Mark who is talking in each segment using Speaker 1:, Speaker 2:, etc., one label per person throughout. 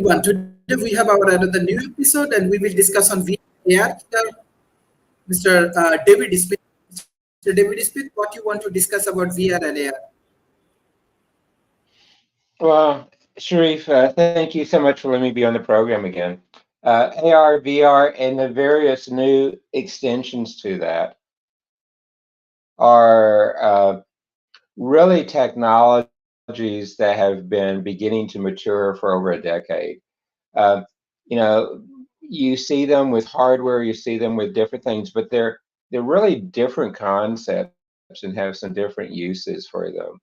Speaker 1: Everyone, today we have our another new episode and we will discuss on VR. Mr. David Smith. Mr. David Smith, what you want to discuss about VR and AR?
Speaker 2: Well, Sharif, thank you so much for letting me be on the program again. AR, VR, and the various new extensions to that are really technologies that have been beginning to mature for over a decade. Uh, you know, you see them with hardware, you see them with different things, but they're really different concepts and have some different uses for them.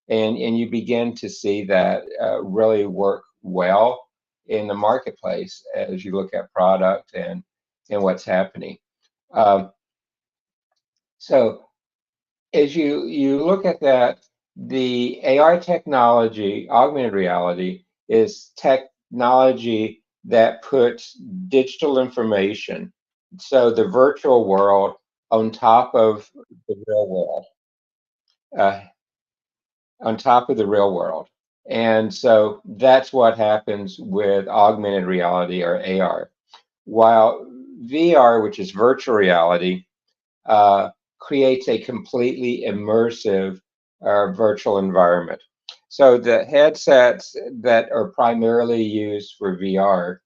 Speaker 2: And you begin to see that really work well in the marketplace as you look at product and what's happening. Um, so as you look at that, the AR technology, augmented reality, is technology that puts digital information, so the virtual world, on top of the real world, uh, on top of the real world. And so that's what happens with augmented reality or AR. While VR, which is virtual reality, uh, creates a completely immersive virtual environment. So the headsets that are primarily used for VR,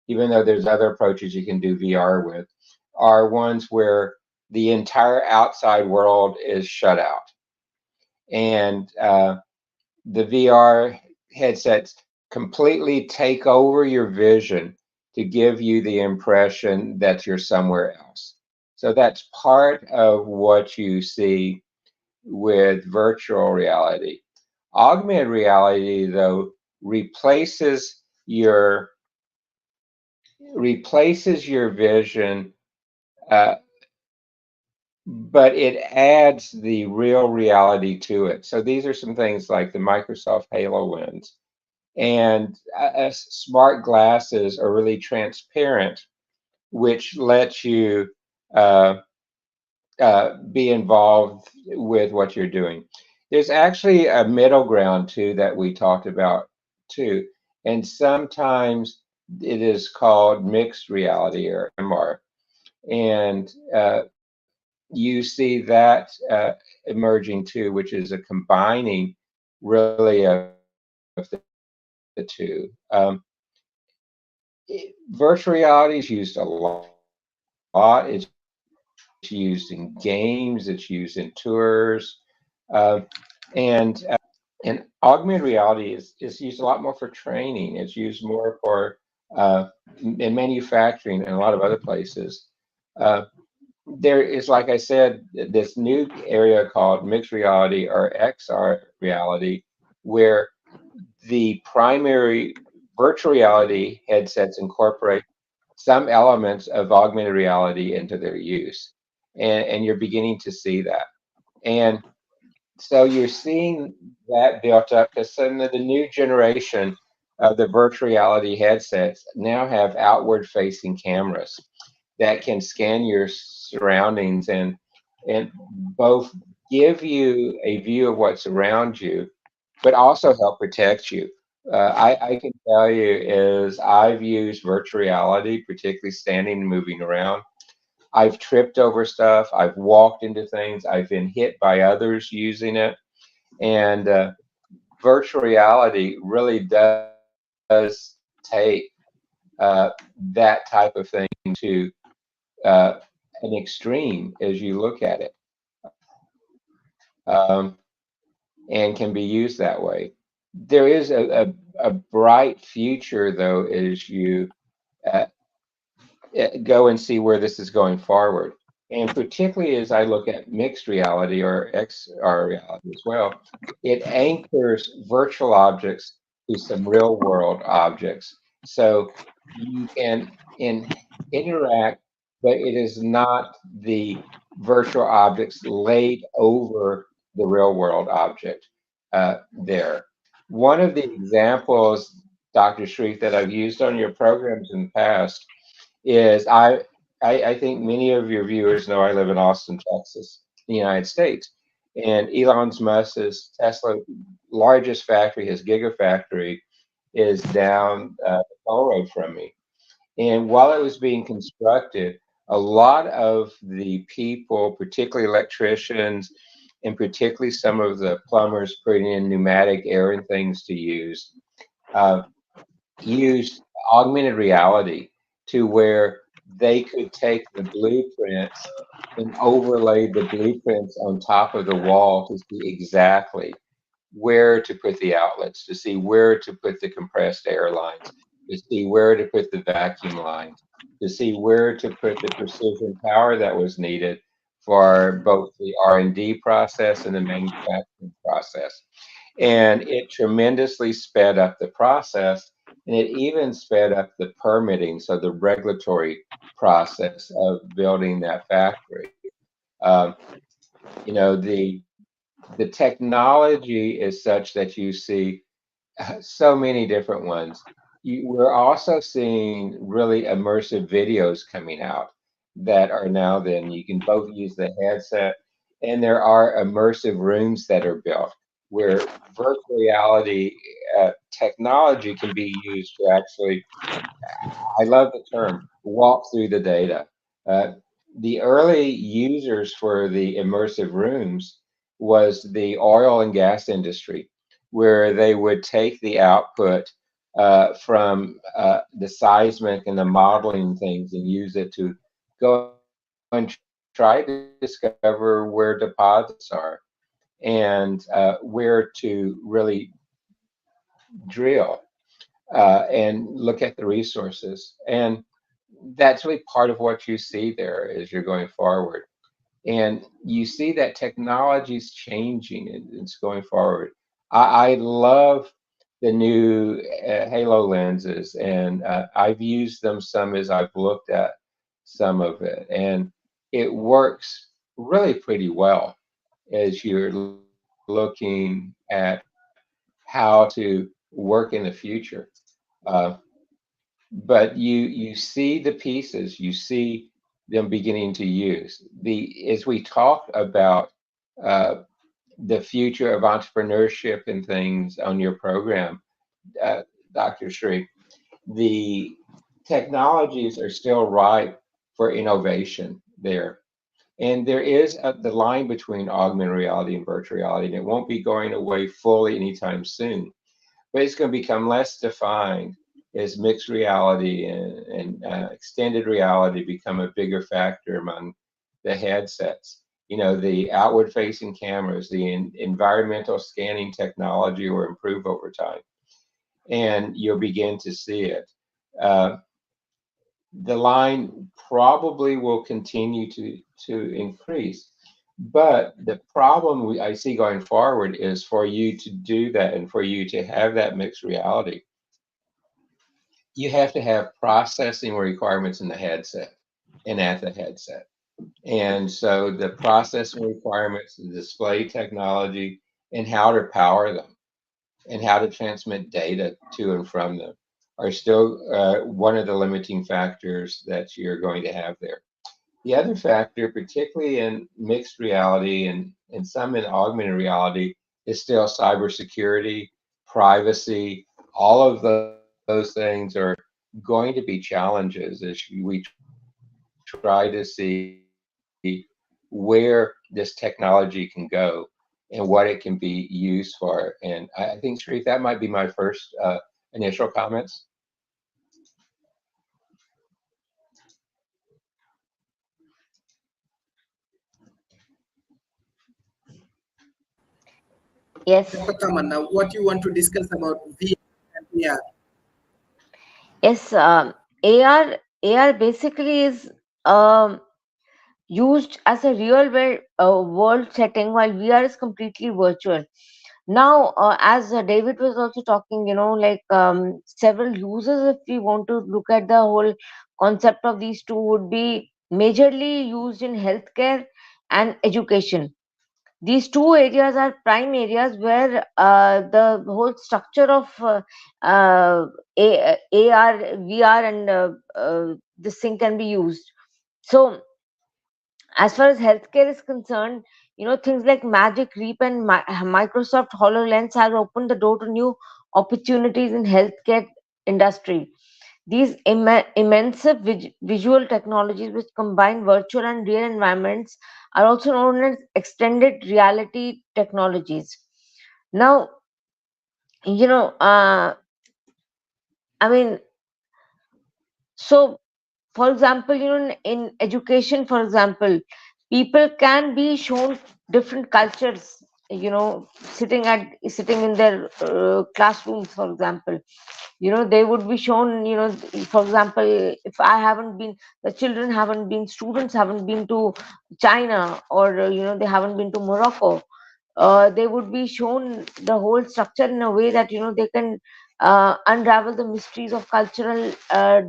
Speaker 2: even though there's other approaches you can do VR with, are ones where the entire outside world is shut out. And the VR headsets completely take over your vision to give you the impression that you're somewhere else. So that's part of what you see with virtual reality. Augmented reality, though, replaces your vision, uh, but it adds the real reality to it. So these are some things like the Microsoft HoloLens. And smart glasses are really transparent, which lets you uh, be involved with what you're doing. There's actually a middle ground too that we talked about too, and sometimes it is called mixed reality or MR, and you see that emerging too, which is a combining really of the two. Virtual reality is used a lot. It's used in games, it's used in tours, uh, and and augmented reality is used a lot more for training. It's used more for in manufacturing and a lot of other places. Uh, there is, like I said, this new area called mixed reality or XR reality, where the primary virtual reality headsets incorporate some elements of augmented reality into their use. And you're beginning to see that. And so you're seeing that built up because some of the new generation of the virtual reality headsets now have outward facing cameras that can scan your surroundings and both give you a view of what's around you, but also help protect you. I can tell you is I've used virtual reality, particularly standing and moving around. I've tripped over stuff. I've walked into things. I've been hit by others using it. And virtual reality really does take that type of thing to uh, an extreme as you look at it, um, and can be used that way. There is a bright future, though, as you uh, go and see where this is going forward. And particularly as I look at mixed reality or XR reality as well, it anchors virtual objects to some real world objects. So you can interact, but it is not the virtual objects laid over the real world object there. One of the examples, Dr. Sharif, that I've used on your programs in the past is I think many of your viewers know I live in Austin, Texas, the United States. And Elon Musk's Tesla largest factory, his Gigafactory, is down the toll road from me. And while it was being constructed, a lot of the people, particularly electricians, and particularly some of the plumbers putting in pneumatic air and things to use, uh, used augmented reality to where they could take the blueprints and overlay the blueprints on top of the wall to see exactly where to put the outlets, to see where to put the compressed air lines, to see where to put the vacuum lines, to see where to put the precision power that was needed for both the R&D process and the manufacturing process. And it tremendously sped up the process, and it even sped up the permitting, so the regulatory process of building that factory. Um, you know, the technology is such that you see so many different ones. We're also seeing really immersive videos coming out that are now then you can both use the headset, and there are immersive rooms that are built where virtual reality technology can be used to actually, I love the term, walk through the data. Uh, the early users for the immersive rooms was the oil and gas industry, where they would take the output from the seismic and the modeling things and use it to go and try to discover where deposits are and where to really drill and look at the resources. And that's really part of what you see there as you're going forward. And you see that technology is changing and it's going forward. I love the new Halo lenses, and I've used them some as I've looked at some of it, and it works really pretty well as you're looking at how to work in the future. Uh, but you see the pieces, you see them beginning to use the as we talk about uh, the future of entrepreneurship and things on your program, uh, Dr. Shree, the technologies are still ripe for innovation there. And there is the line between augmented reality and virtual reality, and it won't be going away fully anytime soon, but it's going to become less defined as mixed reality and extended reality become a bigger factor among the headsets. You know, the outward facing cameras, the environmental scanning technology will improve over time, and you'll begin to see it. Uh, the line probably will continue to increase. But the problem I see going forward is for you to do that and for you to have that mixed reality, you have to have processing requirements in the headset and at the headset. And so the processing requirements, the display technology, and how to power them and how to transmit data to and from them are still one of the limiting factors that you're going to have there. The other factor, particularly in mixed reality and some in augmented reality, is still cybersecurity, privacy. All of those things are going to be challenges as we try to see where this technology can go and what it can be used for. And I think, Sharif, that might be my first initial comments.
Speaker 3: Yes,
Speaker 1: Dr. Tamanna, what you want to discuss about VR and AR?
Speaker 3: yes. AR AR basically is um, used as a real world setting, while VR is completely virtual. Now, as David was also talking, like several uses, if we want to look at the whole concept of these two, would be majorly used in healthcare and education. These two areas are prime areas where the whole structure of AR, VR, and this thing can be used. So, as far as healthcare is concerned, things like Magic Leap and Microsoft HoloLens have opened the door to new opportunities in healthcare industry. These immense visual technologies which combine virtual and real environments are also known as extended reality technologies. Now, you know, I mean, so for example, in education, for example, people can be shown different cultures, sitting in their classrooms, for example. They would be shown, for example, if I haven't been, the children haven't been, students haven't been to China, or they haven't been to Morocco. They would be shown the whole structure in a way that they can unravel the mysteries of cultural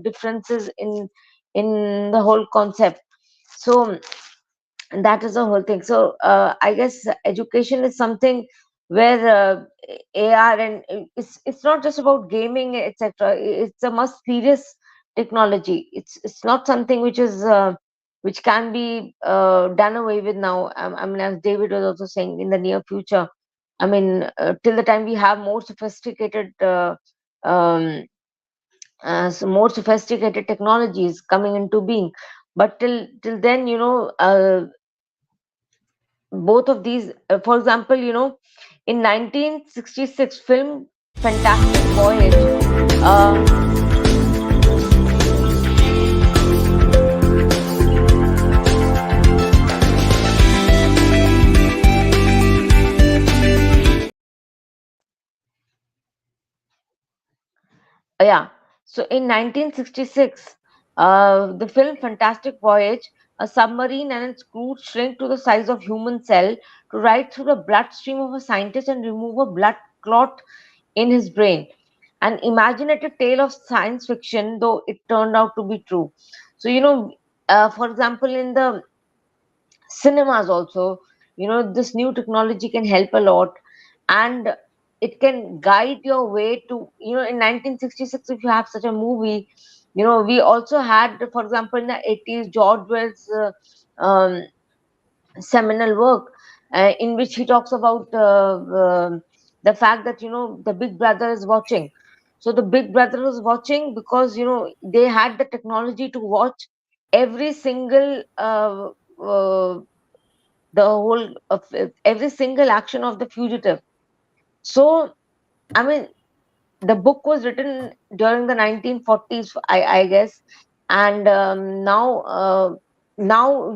Speaker 3: differences in the whole concept. So that is the whole thing. So I guess education is something where AR, and it's not just about gaming, etc. It's a much serious technology. It's not something which can be done away with now. I mean, as David was also saying, in the near future. I mean, till the time we have more sophisticated um, more sophisticated technologies coming into being, but till then, both of these, for example, in 1966 film Fantastic Voyage, yeah. So in 1966, the film Fantastic Voyage, a submarine and its crew shrink to the size of human cell to ride through the bloodstream of a scientist and remove a blood clot in his brain. An imaginative tale of science fiction, though it turned out to be true. So, for example, in the cinemas also, this new technology can help a lot, and it can guide your way to, in 1966, if you have such a movie, we also had, for example, in the 80s, George Wells' seminal work, in which he talks about the fact that the big brother is watching. So the big brother was watching because they had the technology to watch every single the whole of every single action of the fugitive. So I mean, the book was written during the 1940s, I guess, and now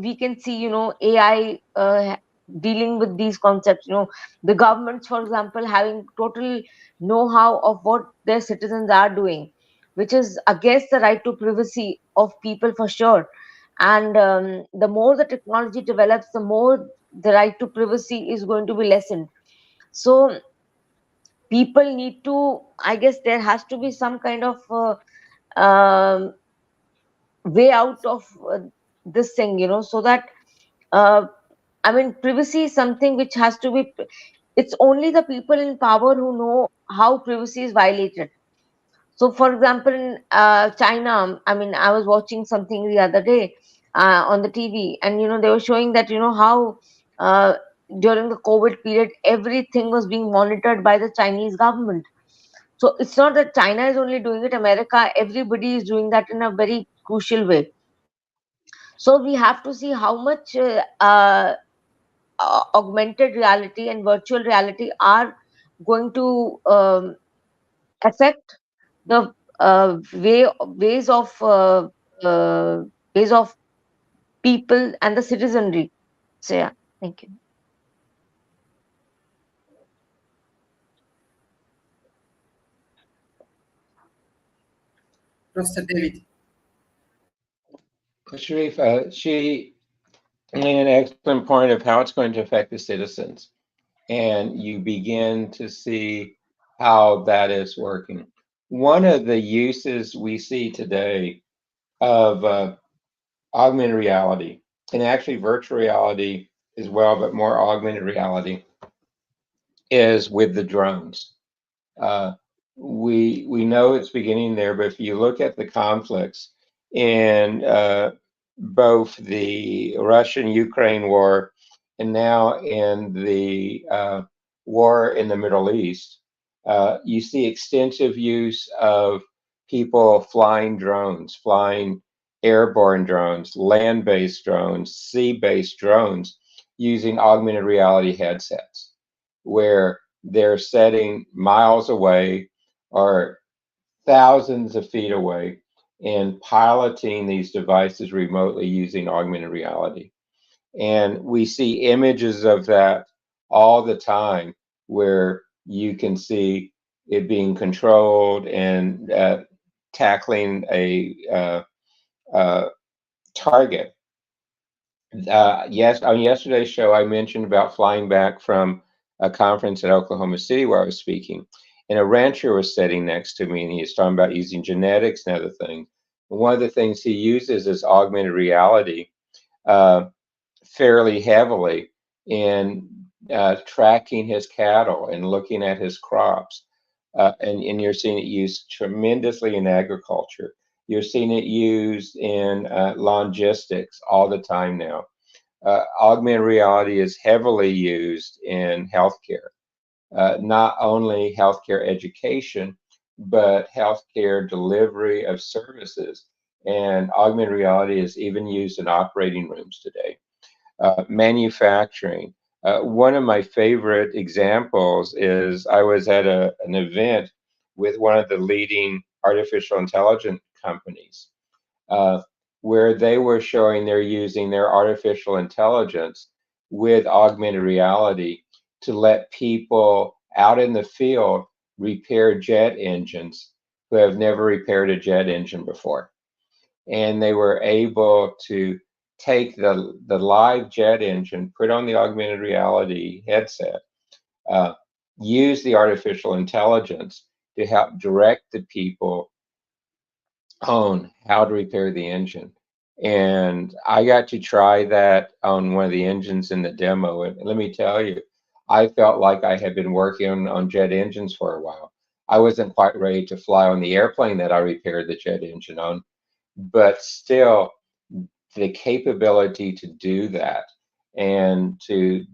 Speaker 3: we can see, AI dealing with these concepts. The governments, for example, having total know-how of what their citizens are doing, which is against the right to privacy of people, for sure. And the more the technology develops, the more the right to privacy is going to be lessened. So people need to, I guess there has to be some kind of um, way out of this thing, so that uh, I mean, privacy is something which has to be, it's only the people in power who know how privacy is violated. So for example, in China, I mean, I was watching something the other day on the TV, and they were showing that how uh, during the COVID period, everything was being monitored by the Chinese government. So it's not that China is only doing it, America, everybody is doing that in a very crucial way. So we have to see how much augmented reality and virtual reality are going to affect the ways of uh, ways of people and the citizenry. So yeah, thank you.
Speaker 1: Professor David.
Speaker 2: Sharif, she made an excellent point of how it's going to affect the citizens, and you begin to see how that is working. One of the uses we see today of augmented reality, and actually virtual reality as well, but more augmented reality, is with the drones. Uh, we know it's beginning there, but if you look at the conflicts in both the Russian-Ukraine war and now in the war in the Middle East, You see extensive use of people flying drones, flying airborne drones, land-based drones, sea-based drones, using augmented reality headsets, where they're setting miles away or thousands of feet away and piloting these devices remotely using augmented reality. And we see images of that all the time where you can see it being controlled and tackling a target. Yes, on yesterday's show, I mentioned about flying back from a conference at Oklahoma City where I was speaking, and a rancher was sitting next to me, and he was talking about using genetics and other things. And one of the things he uses is augmented reality uh, fairly heavily in tracking his cattle and looking at his crops. And you're seeing it used tremendously in agriculture. You're seeing it used in logistics all the time now. Augmented reality is heavily used in healthcare, not only healthcare education, but healthcare delivery of services. And augmented reality is even used in operating rooms today. Manufacturing. One of my favorite examples is I was at an event with one of the leading artificial intelligence companies, uh, where they were showing they're using their artificial intelligence with augmented reality to let people out in the field repair jet engines who have never repaired a jet engine before. And they were able to take the live jet engine, put on the augmented reality headset, uh, use the artificial intelligence to help direct the people on how to repair the engine. And I got to try that on one of the engines in the demo. And let me tell you, I felt like I had been working on jet engines for a while. I wasn't quite ready to fly on the airplane that I repaired the jet engine on, but still, the capability to do that and to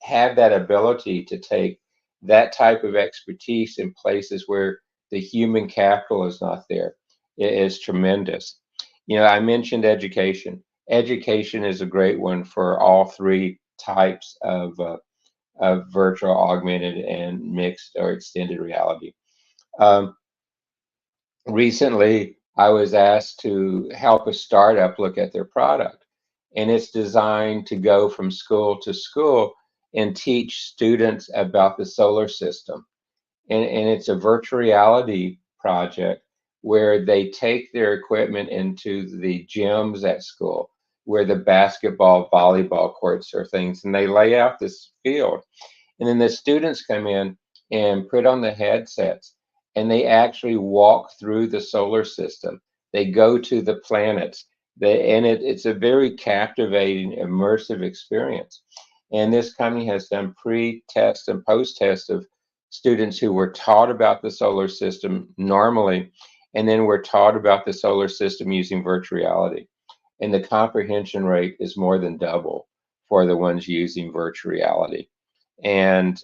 Speaker 2: have that ability to take that type of expertise in places where the human capital is not there is tremendous. You know, I mentioned education. Education is a great one for all three types of virtual, augmented, and mixed or extended reality. Um, Recently, I was asked to help a startup look at their product, and it's designed to go from school to school and teach students about the solar system. And it's a virtual reality project where they take their equipment into the gyms at school, where the basketball, volleyball courts are things, and they lay out this field. And then the students come in and put on the headsets and they actually walk through the solar system. They go to the planets. It's a very captivating, immersive experience. And this company has done pre-test and post-test of students who were taught about the solar system normally, and then were taught about the solar system using virtual reality. And the comprehension rate is more than double for the ones using virtual reality. And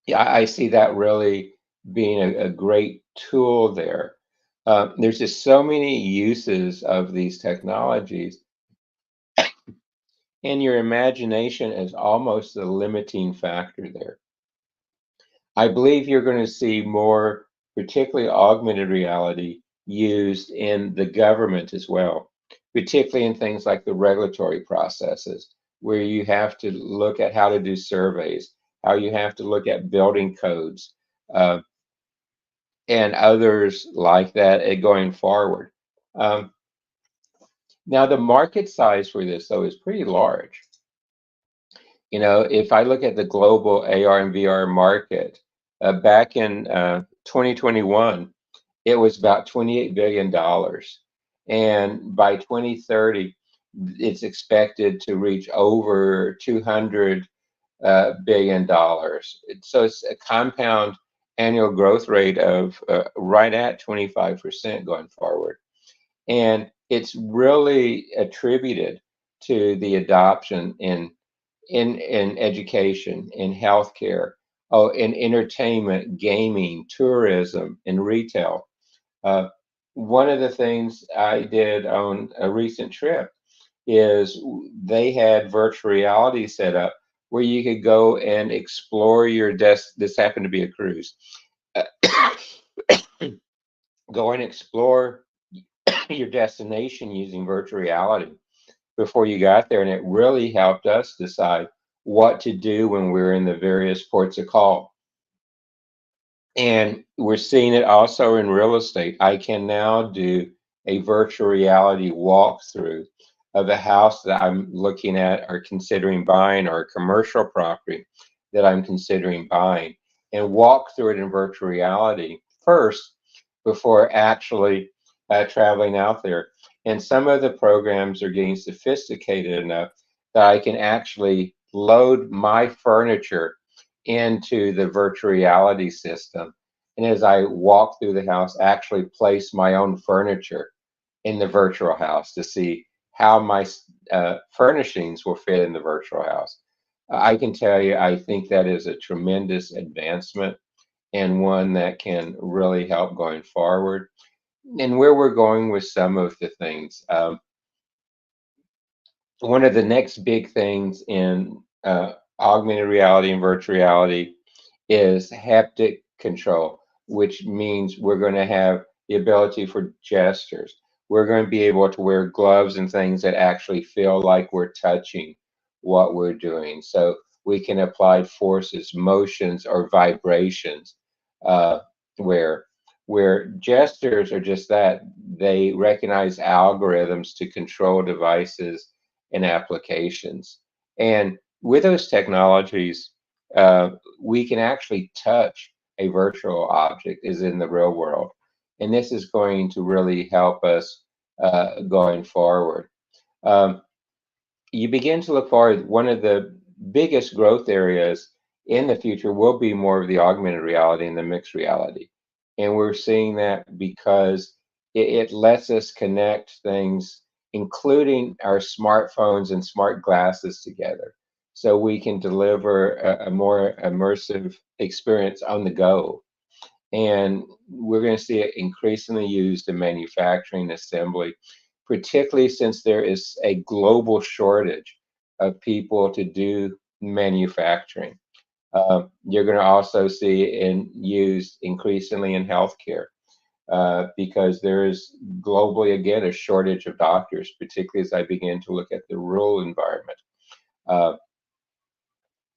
Speaker 2: yeah, I see that really being a great tool there. There's just so many uses of these technologies, and your imagination is almost the limiting factor there. I believe you're going to see more, particularly augmented reality, used in the government as well, particularly in things like the regulatory processes, where you have to look at how to do surveys, how you have to look at building codes, uh, and others like that going forward. Um, Now, the market size for this, though, is pretty large. You know, if I look at the global AR and VR market, back in 2021, it was about $28 billion. And by 2030, it's expected to reach over $200 billion. So it's a compound annual growth rate of right at 25% going forward. And it's really attributed to the adoption in education, in healthcare, Oh, in entertainment, gaming, tourism, and retail. Uh, One of the things I did on a recent trip is they had virtual reality set up where you could go and explore your this happened to be a cruise. Uh, Go and explore your destination using virtual reality before you got there, and it really helped us decide what to do when we're in the various ports of call. And we're seeing it also in real estate. I can now do a virtual reality walkthrough of a house that I'm looking at or considering buying, or a commercial property that I'm considering buying, and walk through it in virtual reality first before actually traveling out there. And some of the programs are getting sophisticated enough that I can actually load my furniture into the virtual reality system. And as I walk through the house, actually place my own furniture in the virtual house to see how my furnishings will fit in the virtual house. I can tell you, I think that is a tremendous advancement and one that can really help going forward. And where we're going with some of the things, one of the next big things in augmented reality and virtual reality is haptic control, which means we're going to have the ability for gestures. We're going to be able to wear gloves and things that actually feel like we're touching what we're doing. So we can apply forces, motions, or vibrations, uh, where gestures are just that. They recognize algorithms to control devices and applications. And with those technologies, we can actually touch a virtual object is in the real world. And this is going to really help us going forward. Um, you begin to look forward, one of the biggest growth areas in the future will be more of the augmented reality and the mixed reality. And we're seeing that because it lets us connect things, including our smartphones and smart glasses together. So we can deliver a more immersive experience on the go. And we're going to see it increasingly used in manufacturing assembly, particularly since there is a global shortage of people to do manufacturing. You're going to also see it used increasingly in healthcare, because there is globally, again, a shortage of doctors, particularly as I begin to look at the rural environment. Uh,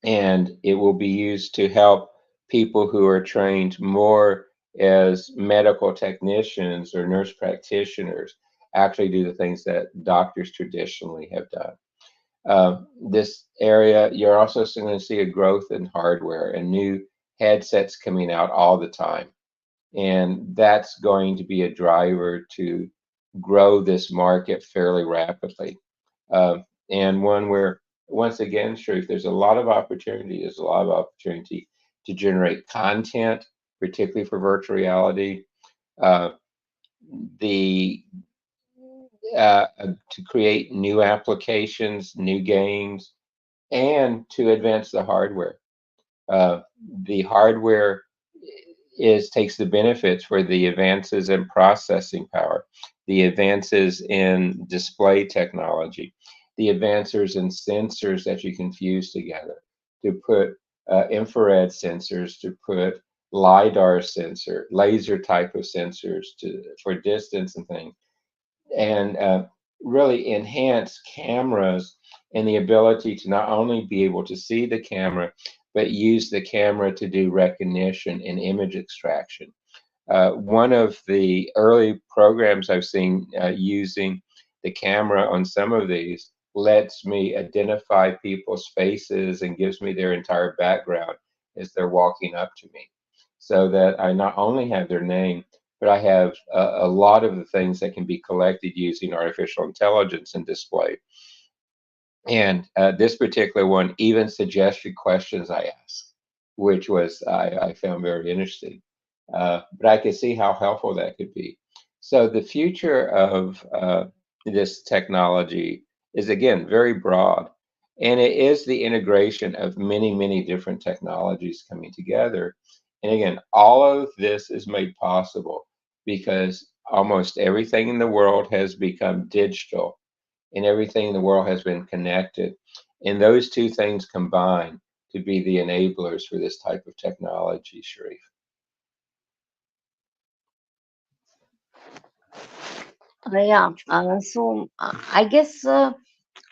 Speaker 2: and it will be used to help people who are trained more as medical technicians or nurse practitioners actually do the things that doctors traditionally have done. This area, you're also going to see a growth in hardware and new headsets coming out all the time. And that's going to be a driver to grow this market fairly rapidly. And one where, once again, Sharif, there's a lot of opportunity. There's a lot of opportunity to generate content, particularly for virtual reality. Uh, the to create new applications, new games, and to advance the hardware. Uh, the hardware takes the benefits for the advances in processing power, the advances in display technology, the advances in sensors that you can fuse together to put infrared sensors, to put LiDAR sensor, laser type of sensors for distance and things, and really enhance cameras and the ability to not only be able to see the camera, but use the camera to do recognition and image extraction. One of the early programs I've seen using the camera on some of these lets me identify people's faces and gives me their entire background as they're walking up to me, so that I not only have their name, but I have a lot of the things that can be collected using artificial intelligence and display. And this particular one even suggested questions I asked, which was I found very interesting. But I could see how helpful that could be. So the future of this technology is, again, very broad. And it is the integration of many, many different technologies coming together. And again, all of this is made possible because almost everything in the world has become digital and everything in the world has been connected. And those two things combine to be the enablers for this type of technology, Sharif.
Speaker 3: Yeah. I guess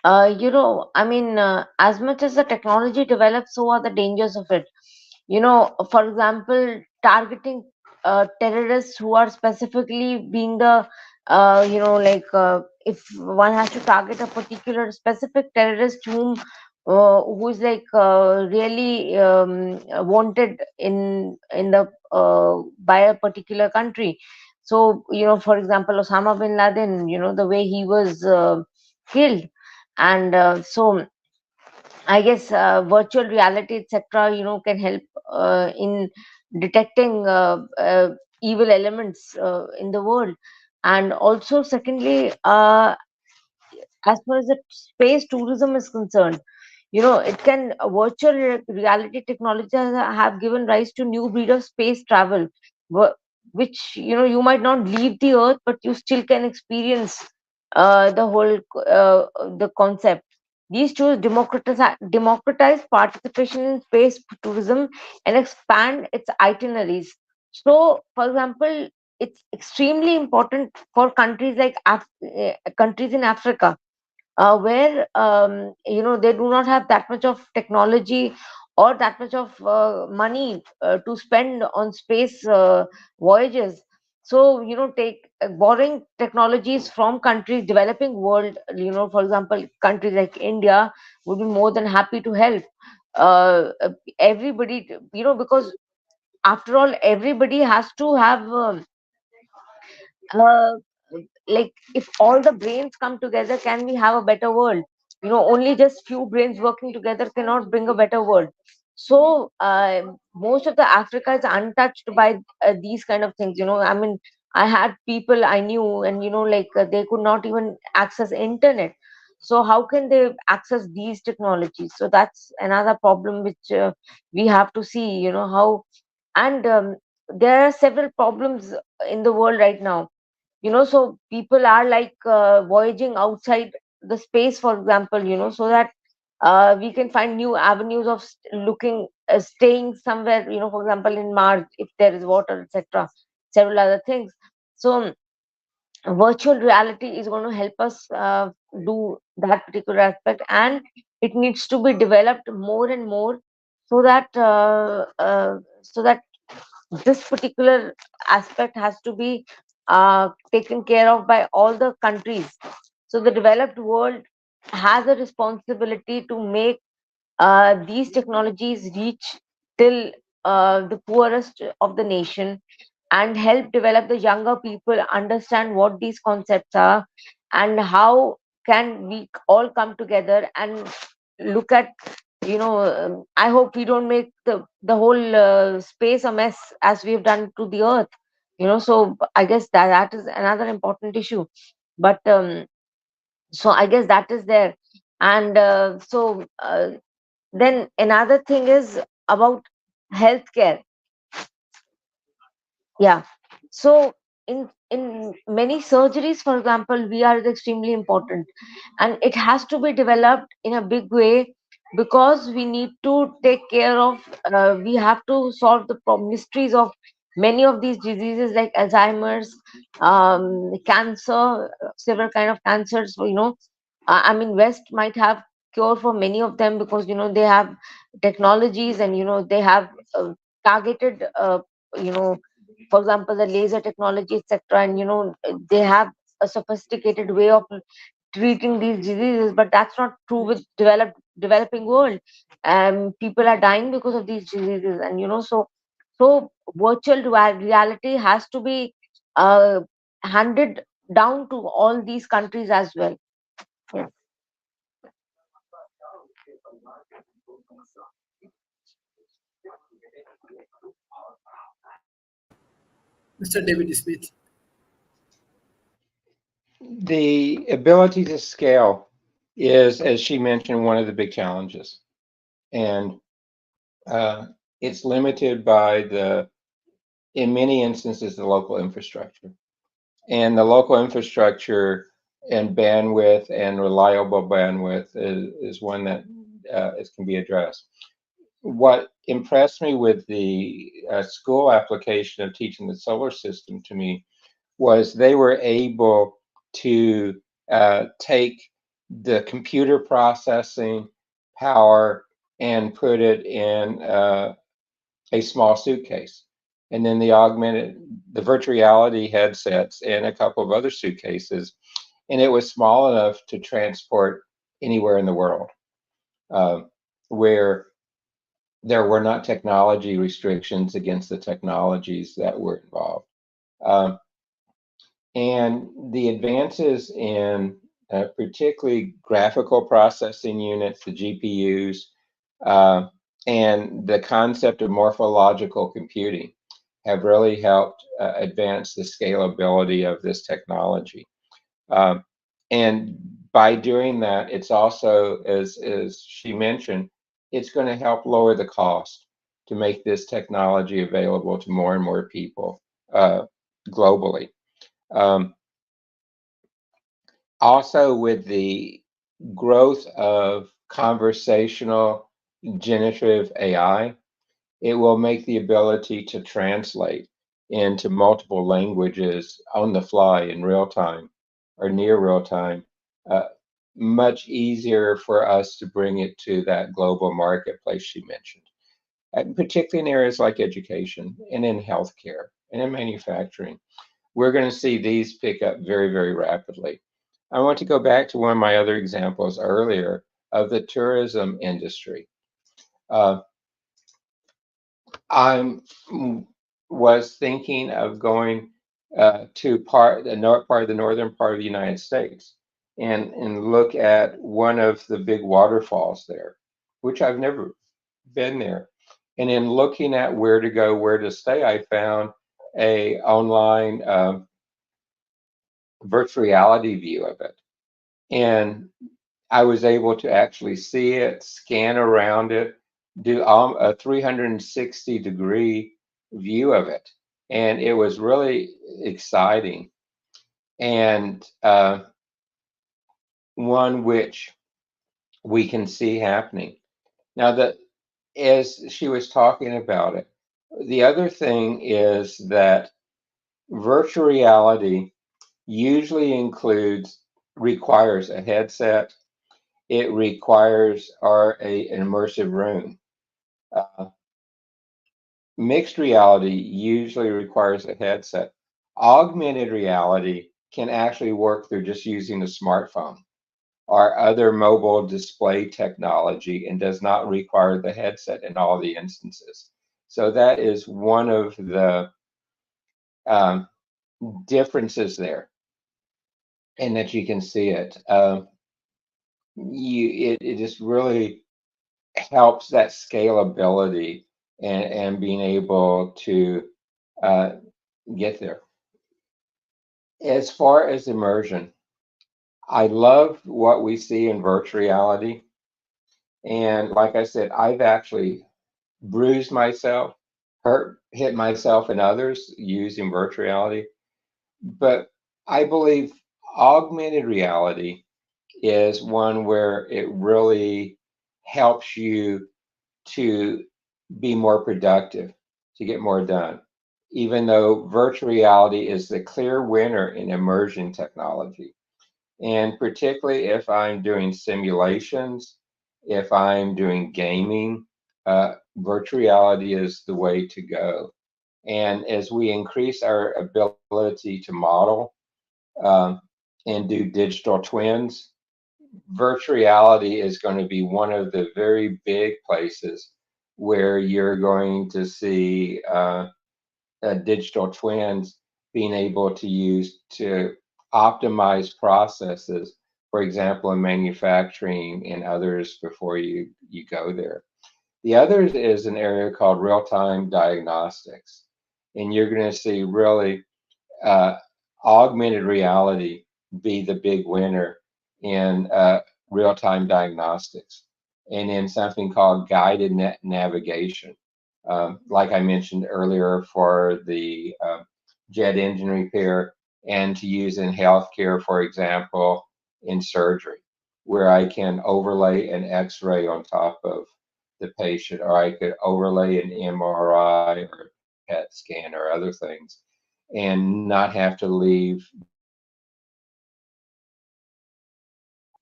Speaker 3: I mean, as much as the technology develops, so are the dangers of it. For example, targeting terrorists who are specifically being the, if one has to target a particular specific terrorist who is really wanted in the by a particular country. So, for example, Osama bin Laden, the way he was killed, and I guess virtual reality, etc., can help in detecting evil elements in the world. And also, secondly, as far as the space tourism is concerned, it can virtual reality technologies have given rise to new breed of space travel, which you might not leave the Earth, but you still can experience the whole the concept. These tools democratize participation in space tourism and expand its itineraries. So, for example, it's extremely important for countries like countries in Africa, where they do not have that much of technology or that much of money to spend on space voyages. So, take borrowing technologies from countries developing world, for example, countries like India would be more than happy to help everybody, because after all, everybody has to have uh, like, if all the brains come together, can we have a better world? Only just few brains working together cannot bring a better world. So most of the Africa is untouched by these kind of things. I mean, I had people I knew, and they could not even access internet. So how can they access these technologies? So that's another problem which we have to see, how. And there are several problems in the world right now, so people are voyaging outside the space, for example, so that we can find new avenues of looking staying somewhere, for example, in Mars, if there is water, etc., several other things. So virtual reality is going to help us do that particular aspect, and it needs to be developed more and more, so that this particular aspect has to be taken care of by all the countries. So the developed world has a responsibility to make these technologies reach till the poorest of the nation, and help develop the younger people understand what these concepts are, and how can we all come together and look at, I hope we don't make the whole space a mess as we've done to the Earth. So I guess that is another important issue. But so I guess that is there. And then another thing is about healthcare. Yeah. So in many surgeries, for example, VR is extremely important, and it has to be developed in a big way, because we need to take care of. We have to solve the mysteries of many of these diseases like Alzheimer's, cancer, several kind of cancers. I mean, West might have cure for many of them, because they have technologies, and they have targeted. You know for example, the laser technology, etc., and they have a sophisticated way of treating these diseases. But that's not true with developing world. People are dying because of these diseases, and so virtual reality has to be uh, handed down to all these countries as well. Yeah.
Speaker 1: Mr. David Smith.
Speaker 2: The ability to scale is, as she mentioned, one of the big challenges. And it's limited by in many instances, the local infrastructure. And the local infrastructure and bandwidth and reliable bandwidth is one that can be addressed. What impressed me with the school application of teaching the solar system to me was they were able to take the computer processing power and put it in a small suitcase. And then the virtual reality headsets in a couple of other suitcases. And it was small enough to transport anywhere in the world where there were not technology restrictions against the technologies that were involved. And the advances in particularly graphical processing units, the GPUs, and the concept of morphological computing have really helped advance the scalability of this technology. And by doing that, it's also, as she mentioned, it's going to help lower the cost to make this technology available to more and more people globally. Also, with the growth of conversational generative AI, it will make the ability to translate into multiple languages on the fly in real time or near real time much easier for us to bring it to that global marketplace she mentioned, and particularly in areas like education and in healthcare and in manufacturing. We're going to see these pick up very, very rapidly. I want to go back to one of my other examples earlier of the tourism industry. I was thinking of going to the northern part of the United States and look at one of the big waterfalls there, which I've never been there. And in looking at where to go, where to stay, I found a online virtual reality view of it. And I was able to actually see it, scan around it, do a 360-degree view of it. And it was really exciting. And one which we can see happening. Now, as she was talking about it, the other thing is that virtual reality usually requires a headset. It requires an immersive room. Mixed reality usually requires a headset. Augmented reality can actually work through just using a smartphone or other mobile display technology and does not require the headset in all the instances. So that is one of the differences there, and that you can see it. It just really helps that scalability and being able to get there. As far as immersion, I love what we see in virtual reality. And like I said, I've actually bruised myself, hit myself and others using virtual reality. But I believe augmented reality is one where it really helps you to be more productive, to get more done, even though virtual reality is the clear winner in immersion technology. And particularly if I'm doing simulations, if I'm doing gaming, virtual reality is the way to go. And as we increase our ability to model and do digital twins, virtual reality is going to be one of the very big places where you're going to see digital twins being able to use to optimize processes, for example, in manufacturing and others before you go there. The other is an area called real-time diagnostics. And you're going to see really augmented reality be the big winner in real-time diagnostics, and then something called guided navigation. Like I mentioned earlier, for the jet engine repair, and to use in healthcare, for example, in surgery, where I can overlay an X-ray on top of the patient, or I could overlay an MRI or PET scan or other things, and not have to leave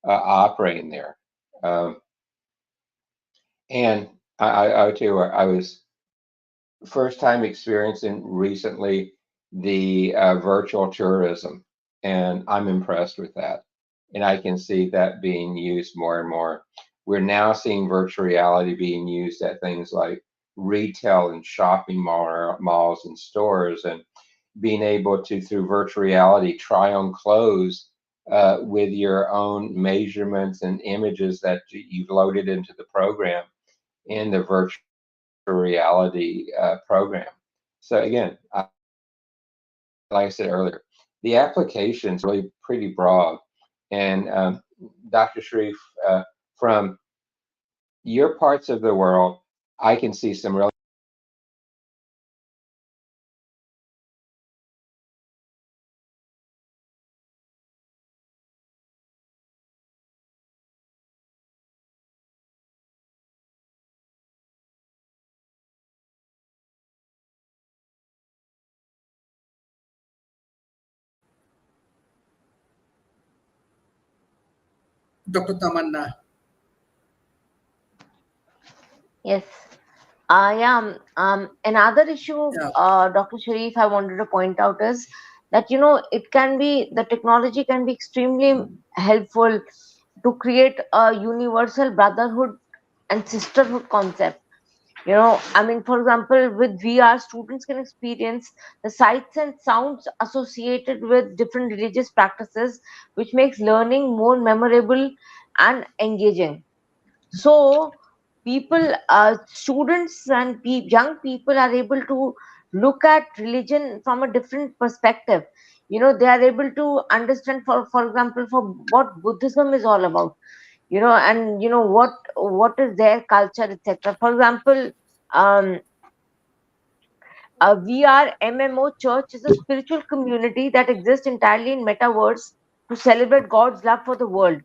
Speaker 2: operating there. Um, and I tell you what, I was first time experiencing recently the virtual tourism, and I'm impressed with that. And I can see that being used more and more. We're now seeing virtual reality being used at things like retail and shopping malls and stores, and being able to, through virtual reality, try on clothes with your own measurements and images that you've loaded into the program in the virtual reality program. So again, like I said earlier, the application's really pretty broad. And Dr. Sharif, from your parts of the world, I can see some really
Speaker 1: Dr. Tamanna.
Speaker 3: Yes. Yeah. Another issue,
Speaker 1: Yeah.
Speaker 3: Dr. Sharif, I wanted to point out is that, the technology can be extremely helpful to create a universal brotherhood and sisterhood concept. For example, with VR, students can experience the sights and sounds associated with different religious practices, which makes learning more memorable and engaging. So students and young people are able to look at religion from a different perspective. They are able to understand, for example, for what Buddhism is all about, and what is their culture, etc. For example, um a VR MMO church is a spiritual community that exists entirely in metaverse to celebrate God's love for the world.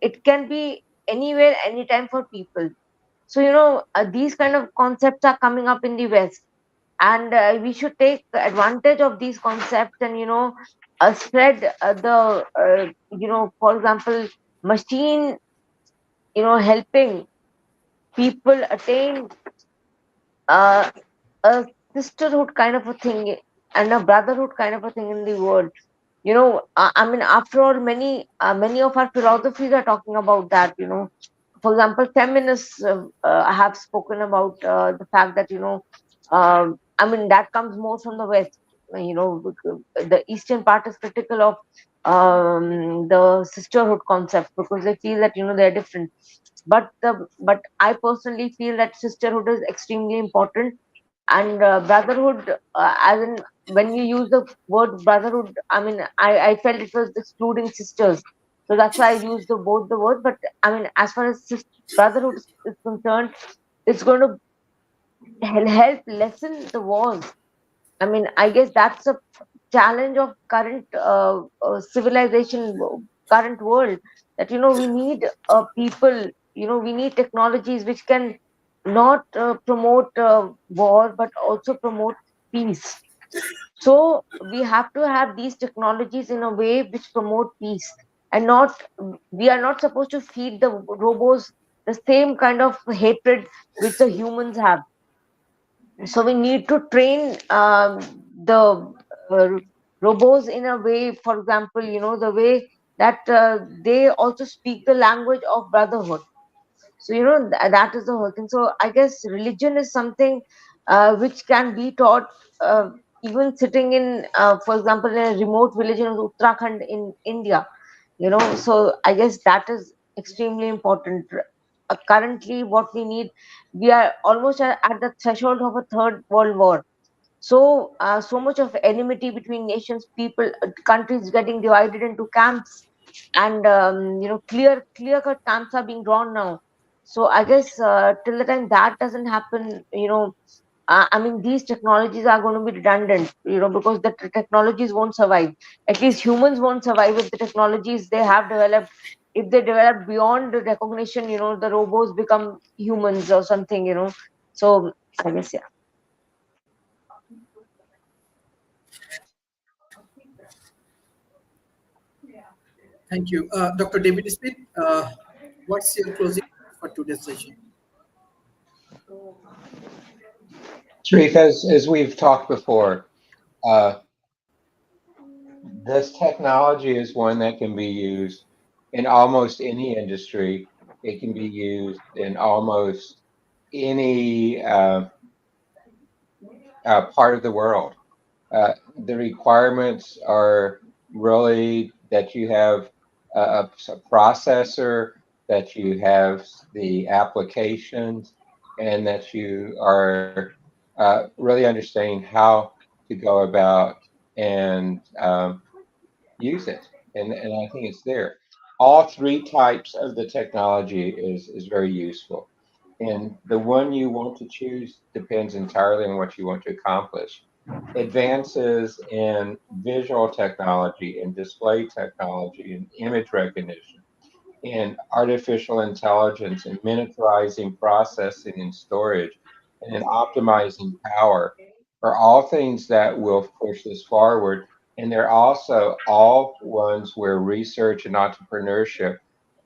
Speaker 3: It can be anywhere, anytime for people. So, these kind of concepts are coming up in the West, and we should take advantage of these concepts and, spread for example, machine, helping people attain uh, a sisterhood kind of a thing and a brotherhood kind of a thing in the world. After all, many of our philosophies are talking about that. For example, feminists have spoken about the fact that, that comes more from the West. The Eastern part is critical of the sisterhood concept because they feel that, they're different. But I personally feel that sisterhood is extremely important, and brotherhood, as in when you use the word brotherhood, I felt it was excluding sisters, so that's why I used both the words. But as far as brotherhood is concerned, it's going to help lessen the wars. I guess that's a challenge of current civilization, current world, that, we need people, we need technologies which can not promote war but also promote peace. So we have to have these technologies in a way which promote peace, and not we are not supposed to feed the robots the same kind of hatred which the humans have. So we need to train the uh, robots in a way, for example, the way that they also speak the language of brotherhood. So, that is the whole thing. So I guess religion is something which can be taught, even sitting in, for example, in a remote village in Uttarakhand in India. So I guess that is extremely important. Currently, what we need, we are almost at the threshold of a third world war. So much of enmity between nations, people, countries getting divided into camps. and clear cut camps are being drawn now. So I guess till the time that doesn't happen, I mean, these technologies are going to be redundant, because the technologies won't survive. At least humans won't survive with the technologies they have developed. If they develop beyond the recognition, the robots become humans or something. So I guess, yeah.
Speaker 1: Thank you. Dr. David Smith, what's your closing for today's session?
Speaker 2: Sharif, as we've talked before, uh, this technology is one that can be used in almost any industry. It can be used in almost any part of the world. The requirements are really that you have a processor, that you have the applications, and that you are really understanding how to go about and use it. And I think it's there. All three types of the technology is very useful. And the one you want to choose depends entirely on what you want to accomplish. Advances in visual technology and display technology and image recognition and artificial intelligence and miniaturizing processing and storage and then optimizing power are all things that will push this forward. And they're also all ones where research and entrepreneurship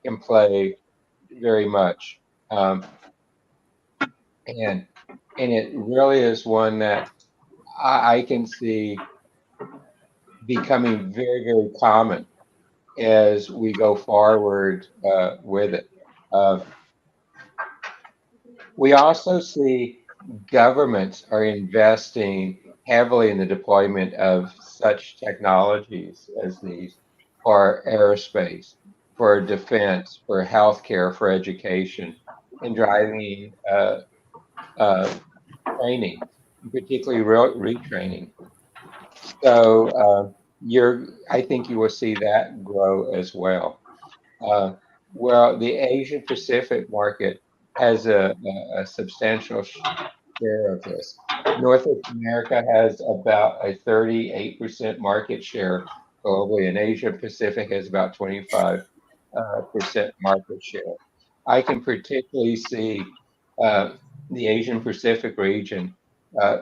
Speaker 2: can play very much. Um, and and it really is one that I can see becoming very, very common as we go forward with it. Uh, we also see governments are investing heavily in the deployment of such technologies as these for aerospace, for defense, for healthcare, for education, and driving uh, training, particularly retraining. So I think you will see that grow as well. Uh, well, the Asia Pacific market has a substantial share of this. North America has about a 38% market share globally, and Asia Pacific has about 25% market share. I can particularly see the Asian Pacific region uh,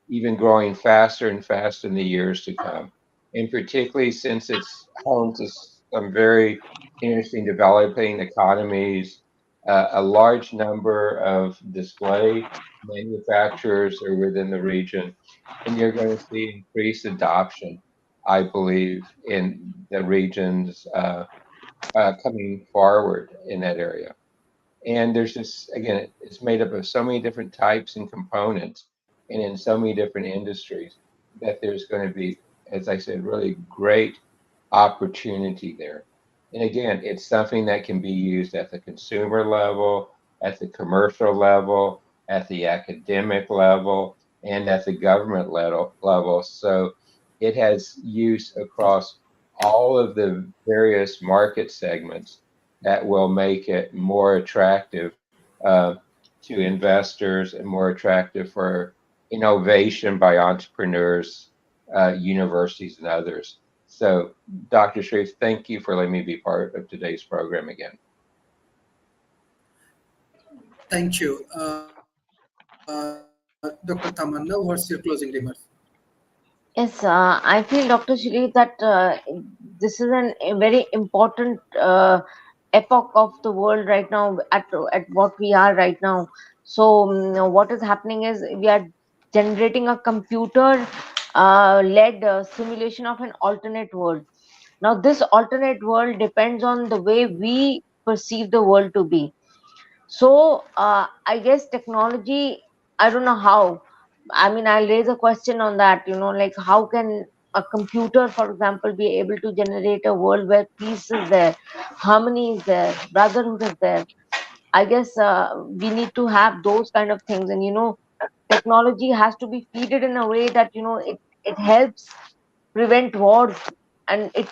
Speaker 2: even growing faster and faster in the years to come. And particularly since it's home to some very interesting developing economies, a large number of display manufacturers are within the region, and you're going to see increased adoption, I believe, in the regions coming forward in that area. And there's just, again, it's made up of so many different types and components and in so many different industries that there's going to be, as I said, really great opportunity there. And again, it's something that can be used at the consumer level, at the commercial level, at the academic level, and at the government level. So it has use across all of the various market segments that will make it more attractive to investors and more attractive for innovation by entrepreneurs, universities, and others. So, Dr. Sharif, thank you for letting me be part of today's program again.
Speaker 1: Thank you. Dr. Tamanna, what's your closing remarks?
Speaker 3: Yes, I feel, Dr. Shri, that this is a very important epoch of the world right now, at what we are right now. So, what is happening is we are generating a computer led simulation of an alternate world. Now, this alternate world depends on the way we perceive the world to be. So, I guess technology, I don't know how. I mean, I'll raise a question on that, like how can a computer, for example, be able to generate a world where peace is there, harmony is there, brotherhood is there? I guess we need to have those kind of things. And, technology has to be feeded in a way that, it helps prevent wars, and it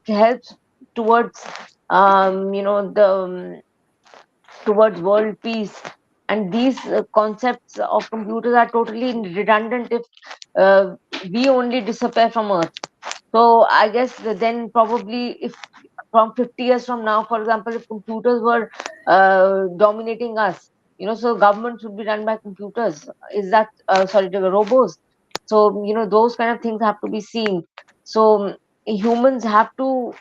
Speaker 3: helps towards towards world peace. And these concepts of computers are totally redundant if uh, we only disappear from Earth. So I guess that then probably if from 50 years from now, for example, if computers were dominating us, so government should be run by computers. Is that sorry, the robots? So those kind of things have to be seen. So humans have to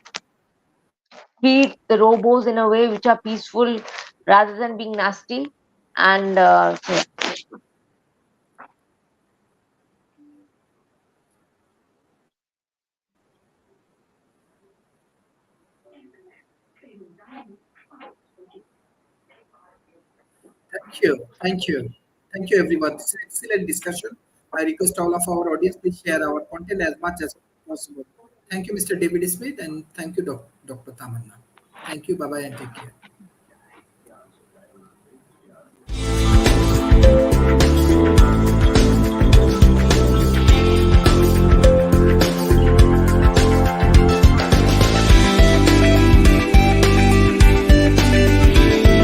Speaker 3: treat the robots in a way which are peaceful rather than being nasty. And so
Speaker 1: Thank you. Thank you. Thank you, everyone. This is an excellent discussion. I request all of our audience please share our content as much as possible. Thank you, Mr. David Smith, and thank you, Dr. Tamanna. Thank you. Bye bye, and take care.